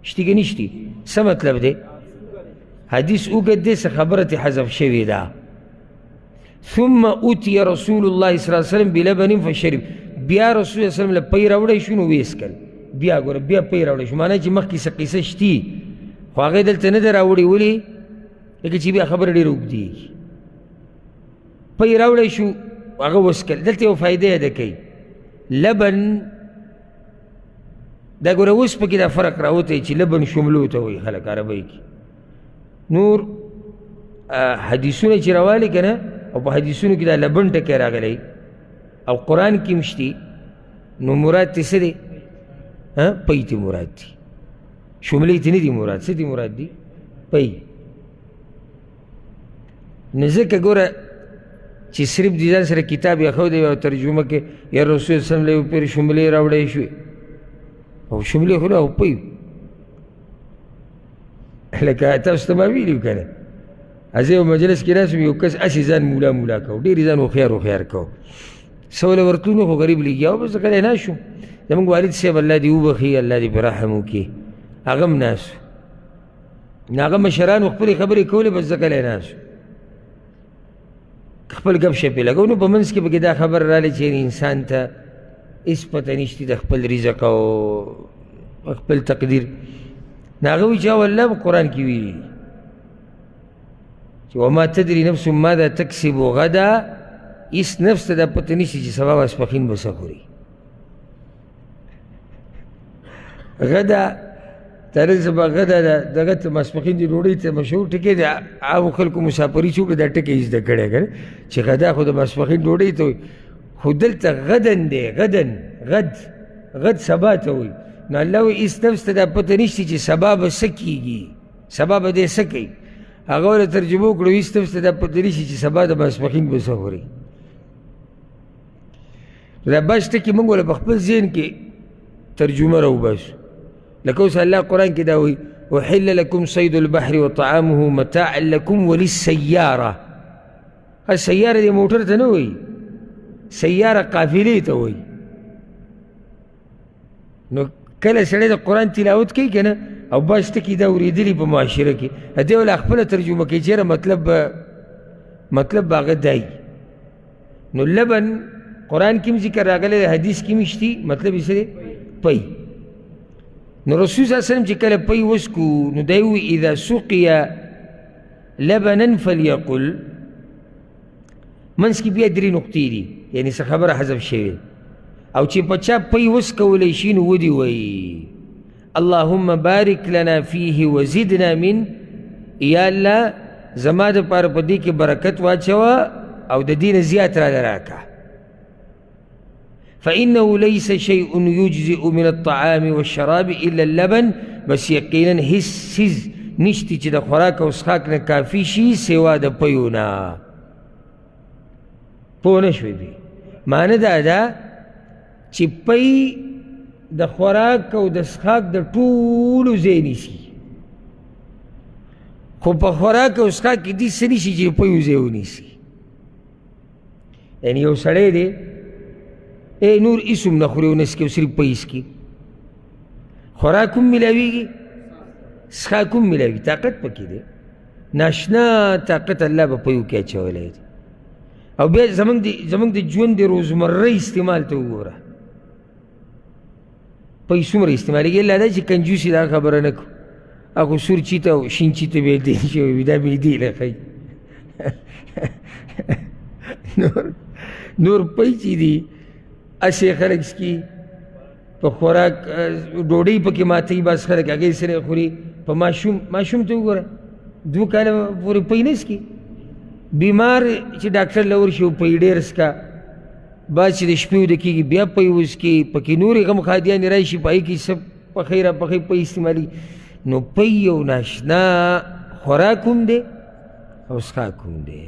شتي که نشتی څه مطلب دی حدیث اوږد دی څه خبره ترې حذف شوې ده ثم اوتي رسول الله صلی الله علیه وسلم بلبن فشرب بیا رسول الله صلی الله علیه وسلم له پی راوړی شو نو ویې څکل بیا ګوره بیا پی راوړی شو معنی چې مخکې څه قیصه شتي خو هغې دلته نه ده راوړې ولې لکه چې بیا خبره ډېره اوږدېږي پی راوړی شو هغه وڅکل دلته یو فایده یاده کوي لبن دا ګوره اوس پکې دا فرق راوتی چې لبن شملو ته وایي خلک عربۍ کې نور حدیثونه چې راوالي که نه او په حدیثونو کې دا لبن ټکی راغلی او قرآن کې هم شتي نو مراد ترې څه دی پی ته مراد دي شملې ته نه دي مراد څه دي مراد دي پی نو ځکه ګوره چې صرف د ځان سره کتاب یخودی او ترجمه کې یا رسول صلی الله علیه وسلم له یو پورې شملې راوړی شوې او شملې خو نه او پی لکه تاسو ته ما ویلي که نه زه یو مجلس کې ناست یو کس هسې ځان مولا مولا کو ډېر ځان هوښیار کو څه وله ورتلو نو خو غریب لګیا او بس غلی ناست شو زموږ والد صاحب الله دې وبخي الله دې په رحم وکړي هغه هم ناست نو هغه مشرانو خپلې خبرې کولې بس زه غلی ناست خپل ګپ شپ یې لګو نو په منځ کې پکې دا خبر رالی چې انسان ته هېڅ پته نشته د خپل رزق او خپل تقدیر نو هغه وایي چې والله په قرآن کې ویلي چې وما تدري نفس ماذا تکسب غدا هېڅ نفس ته دا پته نشي چې سبا ماسپښین به څه خوري غدا تر سبا غدا دغه ته ماسپښین د ډوډۍ ته مشهور ټکی دی عامو خلکو مسافري چې وکړي دا ټکی یې زده کړی که نه چې غدا خو د ماسپښین ډوډۍ ته وایي خو دلته غدن دی غد سبا ته وایي نو الله وایي هېڅ نفس ته دا پته نشته چې سبا به څه کېږي سبا به دی څه کوي هغه ورته ترجمه وکړو هېڅ نفس ته دا پته نشي چې سبا د ماسپښین به څه خوري دا بس ټکي موږ وله په خپل ذهن کې ترجمه راوباسو لکه اوس الله قرآن کې دا وایي احل لكم صيد البحر وطعامه متاعا لكم وللسیاره سیاره دې موټر ته نه وایي سیاره قافلې ته وایي نو کله سړی د قرآن تلاوت کوي که نه او بعض ټکي دا اورېدلي په معاشره کې دې وله خپله ترجمه کوي چېرې مطلب به هغه دی نو لبن قرآن کې هم ذکر راغلی دی حدیث کې هم شتي مطلب یې څه دی پی نو رسول صلی الله علیه وسلم چې کله پی وسکو نو دی وایي اذا سقیا لبنا فلیقل منځ کې بیا درې نقطې دي یعنې څه خبره حذف شوې او چې په چا پی وسکولی شي نو ودې وایي اللهم بارک لنا فیه وزدنا من یا الله زما دپاره په دې کې برکت واچوه او د دې نه زیات راله راکړه فإنه ليس شيء يجزئ من الطعام والشراب إلا اللبن بس یقینا هیڅ څیز نشتی چې د خوراک او څښاک نه کافي شي سوا د پیو نه پوه نه شوې دي معنی دا ده چې پی د خوراک او د څښاک د ټولو ځای نیسي خو په خوراک او څښاک کې دې څه نشي چې پیو ځای ونیسي یعنې یو سړی دی نور هېڅ هم نه خوري او نه څکي او صرف پی څکي خوراک هم میلاویږي څښاک هم میلاوي طاقت پکې دی ناشنا طاقت الله به پیو کې اچولی دی او بیا زموږ د ژوند د روزمره استعمال ته وګوره پی څومره استعمالېږي الا دا چې کنجوسي دا خبره نه کړو هغه سور چیته او شین چیته به یې دین شوی وي دا معدې له ښایي نور پی چې دي هسې خلک څکي په خوراک ډوډۍ پکې ماتوي بعض خلک هګۍ سره خوري په ماشوم ته وګوره 2 کاله پورې پی نه څکي بیمار چې ډاکټر له ورشي پی ډېر څکه بعد چې د شپې وده کېږي بیا پی وڅکي پکې نورې غم خادیانې راشي په هغې کې څه پخی را پخی پی استعمالي نو پی یو ناشنا خوراک هم دی او څښاک هم دی